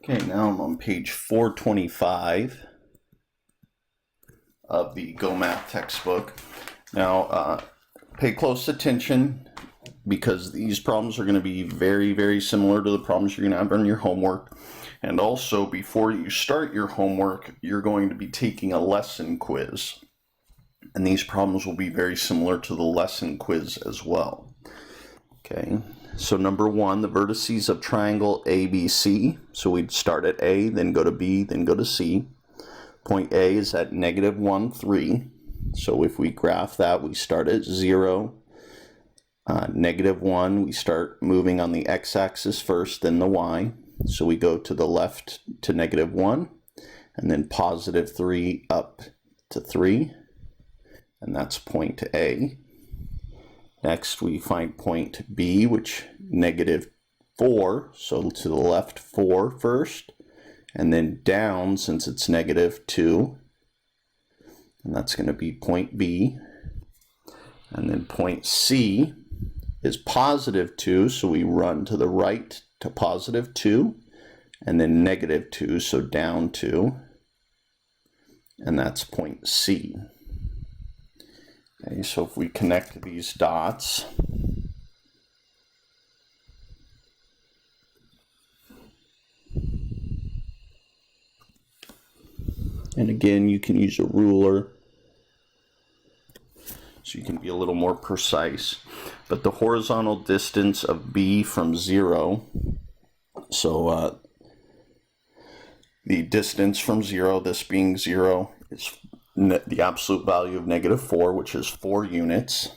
Okay, now I'm on page 425 of the Go Math textbook. Now, pay close attention because these problems are going to be very, very similar to the problems you're going to have on your homework. And also, before you start your homework, you're going to be taking a lesson quiz. And these problems will be very similar to the lesson quiz as well. Okay, so number one, the vertices of triangle ABC. So we'd start at A, then go to B, then go to C. Point A is at -1, 3. So if we graph that, we start at 0. -1, we start moving on the x-axis first, then the y. So we go to the left to -1, and then +3 up to 3. And that's point A. Next, we find point B, which -4, so to the left 4 first, and then down since it's -2, and that's going to be point B. And then point C is +2, so we run to the right to +2, and then -2, so down 2, and that's point C. Okay, so if we connect these dots, and again, you can use a ruler so you can be a little more precise. But the horizontal distance of B from 0, so the distance from 0, this being 0, is the absolute value of -4, which is 4 units.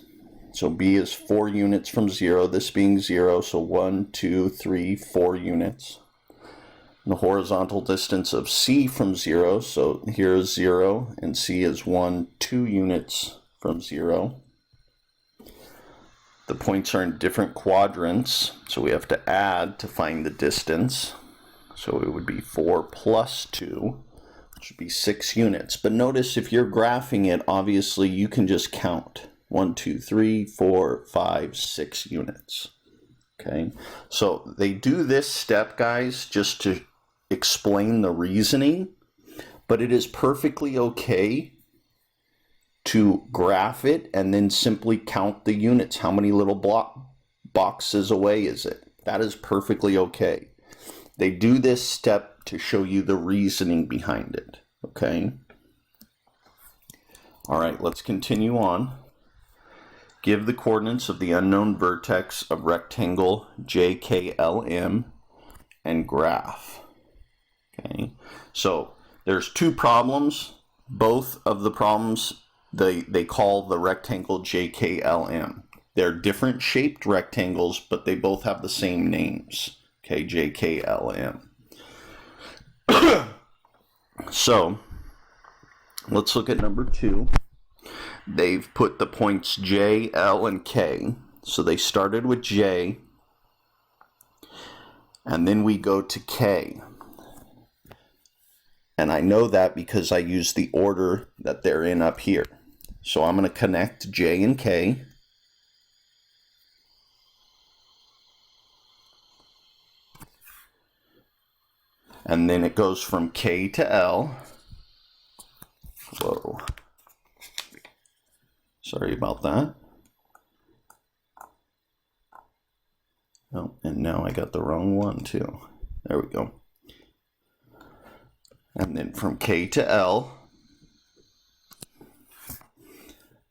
So B is 4 units from 0, this being 0, so 1, 2, 3, 4 units. And the horizontal distance of C from 0, so here is 0, and C is 1, 2 units from 0. The points are in different quadrants, so we have to add to find the distance. So it would be 4 plus 2. Which would be 6 units. But notice if you're graphing it, obviously you can just count 1, 2, 3, 4, 5, 6 units. Okay, so they do this step, guys, just to explain the reasoning, but it is perfectly okay to graph it and then simply count the units. How many little boxes away is it? That is perfectly okay. They do this step to show you the reasoning behind it, okay? All right, let's continue on. Give the coordinates of the unknown vertex of rectangle JKLM and graph. Okay, so there's two problems. Both of the problems they call the rectangle JKLM. They're different shaped rectangles, but they both have the same names. Okay, JKLM. So let's look at number 2. They've put the points J, L, and K. So they started with J, and then we go to K. And I know that because I use the order that they're in up here. So I'm going to connect J and K. And then it goes from K to L. Whoa. Sorry about that. Oh, and now I got the wrong one too. There we go. And then from K to L.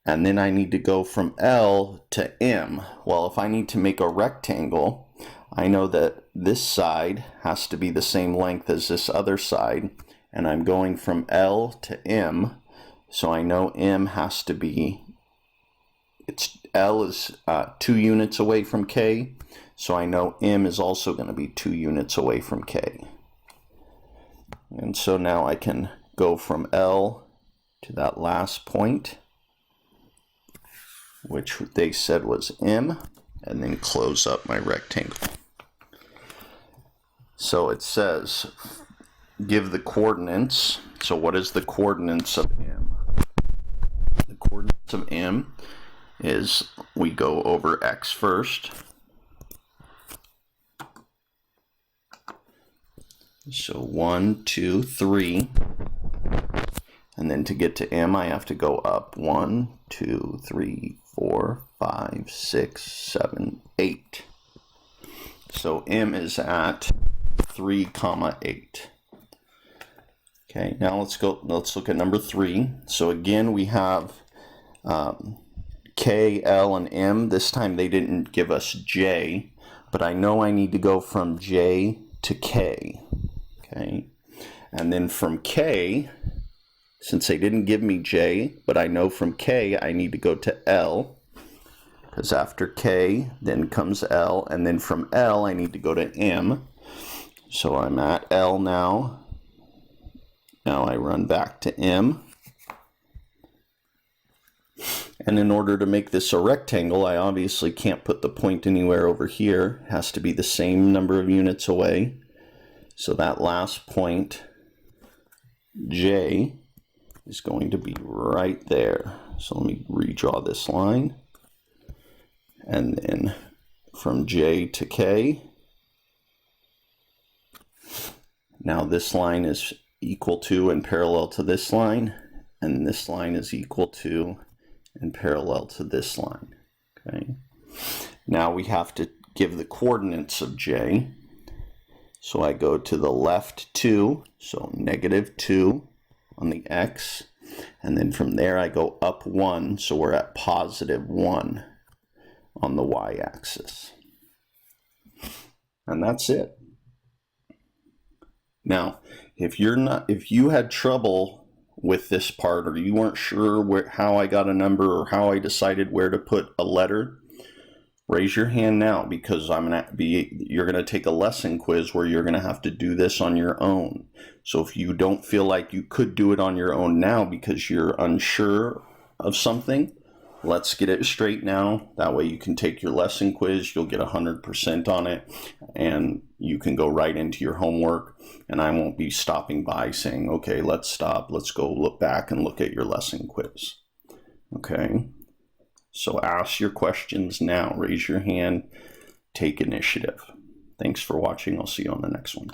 And then I need to go from L to M. Well, if I need to make a rectangle, I know that this side has to be the same length as this other side, and I'm going from L to M, so I know M has to be, L is 2 units away from K, so I know M is also going to be 2 units away from K. And so now I can go from L to that last point, which they said was M, and then close up my rectangle. So it says, give the coordinates. So what is the coordinates of M? The coordinates of M is we go over X first, So 1, 2, 3. And then to get to m, I have to go up 1, 2, 3, 4, 5, 6, 7, 8. So m is at 3, 8. Okay, now let's look at number 3. So again, we have K, L, and M. This time they didn't give us J, but I know I need to go from J to K. Okay, and then from K, since they didn't give me J, but I know from K I need to go to L, because after K then comes L, and then from L I need to go to M. So I'm at L now. Now I run back to M. And in order to make this a rectangle, I obviously can't put the point anywhere over here. It has to be the same number of units away. So that last point, J, is going to be right there. So let me redraw this line. And then from J to K. Now this line is equal to and parallel to this line, and this line is equal to and parallel to this line. Okay. Now we have to give the coordinates of J. So I go to the left 2, so -2 on the x, and then from there I go up 1, so we're at +1 on the y-axis. And that's it. Now, if you had trouble with this part, or you weren't sure how I got a number or how I decided where to put a letter, raise your hand now, because you're gonna take a lesson quiz where you're gonna have to do this on your own. So if you don't feel like you could do it on your own now because you're unsure of something, let's get it straight now. That way you can take your lesson quiz, you'll get 100% on it, and you can go right into your homework, and I won't be stopping by saying, okay, let's stop, let's go look back and look at your lesson quiz. Okay, so ask your questions now, raise your hand, take initiative. Thanks for watching, I'll see you on the next one.